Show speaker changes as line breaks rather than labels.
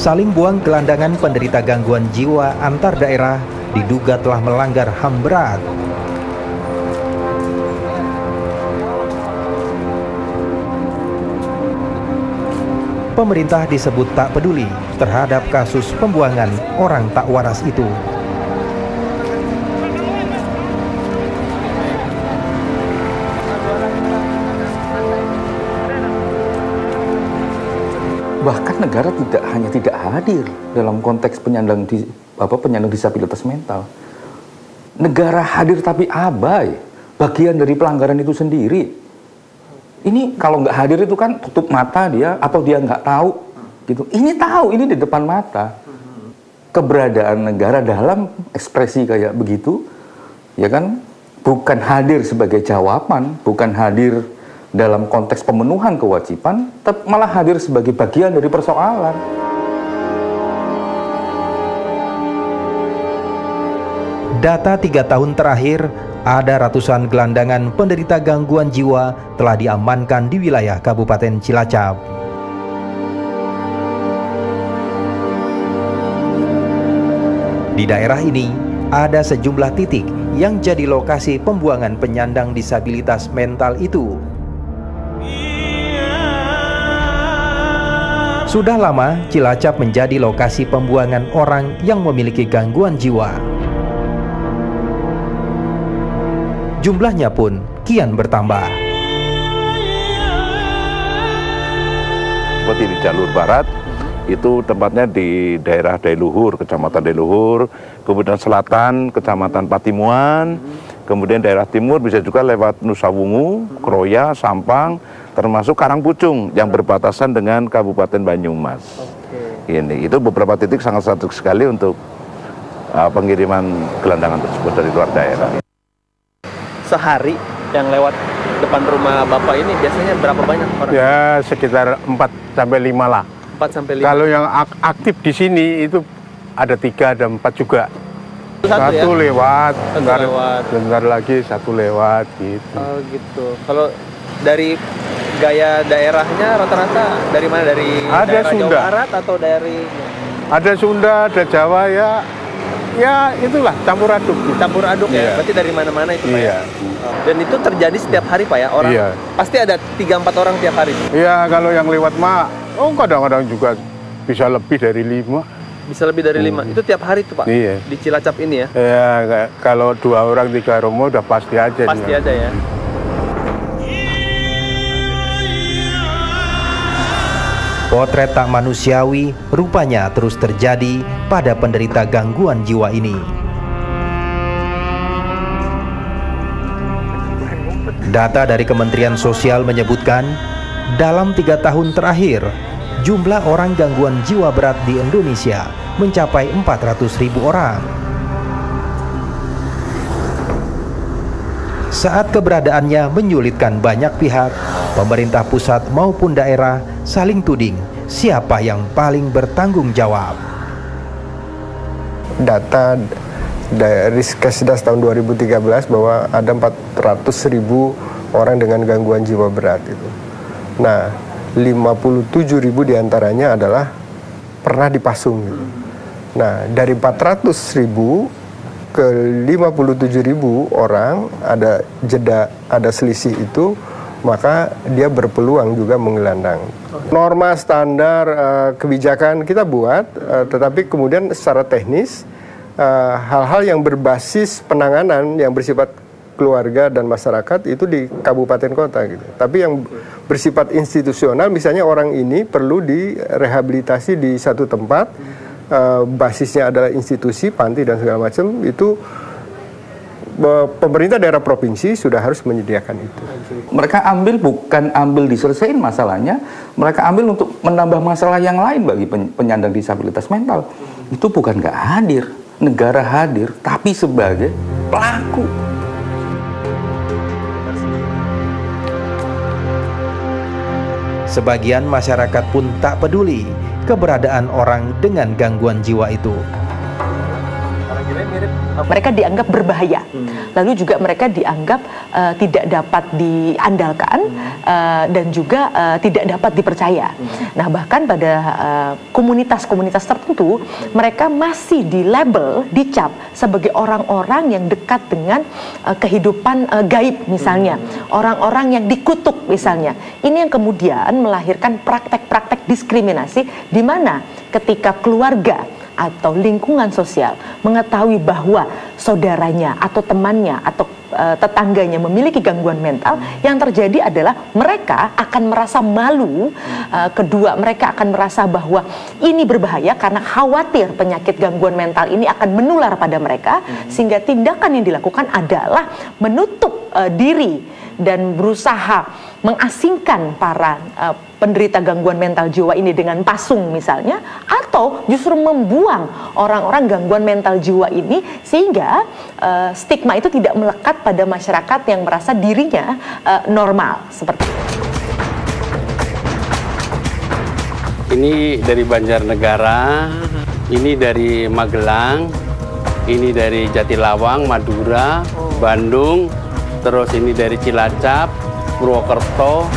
Saling buang gelandangan penderita gangguan jiwa antar daerah diduga telah melanggar HAM berat. Pemerintah disebut tak peduli terhadap kasus pembuangan orang tak waras itu.
Bahkan negara tidak hadir dalam konteks penyandang disabilitas mental. Negara hadir tapi abai, bagian dari pelanggaran itu sendiri. Ini kalau nggak hadir itu kan tutup mata dia atau dia nggak tahu gitu. Ini tahu, ini di depan mata. Keberadaan negara dalam ekspresi kayak begitu, ya kan, bukan hadir sebagai jawaban, bukan hadir dalam konteks pemenuhan kewajiban, tapi malah hadir sebagai bagian dari persoalan.
Data 3 tahun terakhir, ada ratusan gelandangan penderita gangguan jiwa telah diamankan di wilayah Kabupaten Cilacap. Di daerah ini, ada sejumlah titik yang jadi lokasi pembuangan penyandang disabilitas mental itu. Sudah lama, Cilacap menjadi lokasi pembuangan orang yang memiliki gangguan jiwa. Jumlahnya pun kian bertambah.
Seperti di jalur barat, itu tempatnya di daerah Dailuhur, Kecamatan Dailuhur, kemudian selatan, Kecamatan Patimuan, kemudian daerah timur bisa juga lewat Nusawungu, Kroya, Sampang, termasuk Karangpucung yang berbatasan dengan Kabupaten Banyumas. Ini itu beberapa titik sangat strategis sekali untuk pengiriman gelandangan tersebut dari luar daerah.
Sehari yang lewat depan rumah Bapak ini biasanya berapa banyak orang?
Ya sekitar 4-5 lah.
4-5.
Kalau yang aktif di sini itu ada 3, ada 4 juga. Satu ya? Lewat, bentar lagi satu lewat gitu.
Oh gitu. Kalau dari gaya daerahnya rata-rata dari mana? Dari
ada
daerah
Sunda.
Jawa Barat atau dari?
Ada Sunda, ada Jawa ya. Ya itulah campur aduk.
Campur aduk ya. Berarti dari mana-mana itu Pak ya. Dan itu terjadi setiap hari Pak ya orang. Pasti ada 3-4 orang tiap hari.
Iya kalau yang lewat mah, kadang-kadang juga bisa lebih dari 5.
Bisa lebih dari 5. Itu tiap hari tuh Pak.
Iya.
Di Cilacap ini ya.
Iya kalau 2 orang 3 rumah udah pasti aja.
Pasti ada ya.
Potret tak manusiawi rupanya terus terjadi pada penderita gangguan jiwa ini. Data dari Kementerian Sosial menyebutkan, dalam 3 tahun terakhir, jumlah orang gangguan jiwa berat di Indonesia mencapai 400.000 orang. Saat keberadaannya menyulitkan banyak pihak, pemerintah pusat maupun daerah saling tuding siapa yang paling bertanggung jawab.
Data dari Kesdas tahun 2013 bahwa ada 400.000 orang dengan gangguan jiwa berat itu. Nah, 57.000 diantaranya adalah pernah dipasung. Gitu. Nah, dari 400.000 ke 57.000 orang ada jeda, ada selisih itu, maka dia berpeluang juga menggelandang. Norma standar kebijakan kita buat, tetapi kemudian secara teknis hal-hal yang berbasis penanganan yang bersifat keluarga dan masyarakat itu di kabupaten kota gitu. Tapi yang bersifat institusional, misalnya orang ini perlu direhabilitasi di satu tempat, basisnya adalah institusi, panti dan segala macam, itu pemerintah daerah provinsi sudah harus menyediakan itu.
Mereka ambil bukan ambil diselesaikan masalahnya, mereka ambil untuk menambah masalah yang lain bagi penyandang disabilitas mental. Itu bukan nggak hadir, negara hadir, tapi sebagai pelaku.
Sebagian masyarakat pun tak peduli keberadaan orang dengan gangguan jiwa itu.
Mereka dianggap berbahaya. Lalu juga mereka dianggap tidak dapat diandalkan dan juga tidak dapat dipercaya. Nah, bahkan pada komunitas-komunitas tertentu mereka masih dilabel, dicap sebagai orang-orang yang dekat dengan kehidupan gaib misalnya, orang-orang yang dikutuk misalnya. Ini yang kemudian melahirkan praktek-praktek diskriminasi di mana ketika keluarga atau lingkungan sosial mengetahui bahwa saudaranya atau temannya atau tetangganya memiliki gangguan mental, yang terjadi adalah mereka akan merasa malu. Kedua, mereka akan merasa bahwa ini berbahaya karena khawatir penyakit gangguan mental ini akan menular pada mereka, sehingga tindakan yang dilakukan adalah menutup diri dan berusaha mengasingkan para penderita gangguan mental jiwa ini dengan pasung misalnya, atau justru membuang orang-orang gangguan mental jiwa ini sehingga stigma itu tidak melekat pada masyarakat yang merasa dirinya normal seperti itu.
Ini dari Banjarnegara, ini dari Magelang, ini dari Jatilawang, Madura, Bandung, terus ini dari Cilacap, Purwokerto,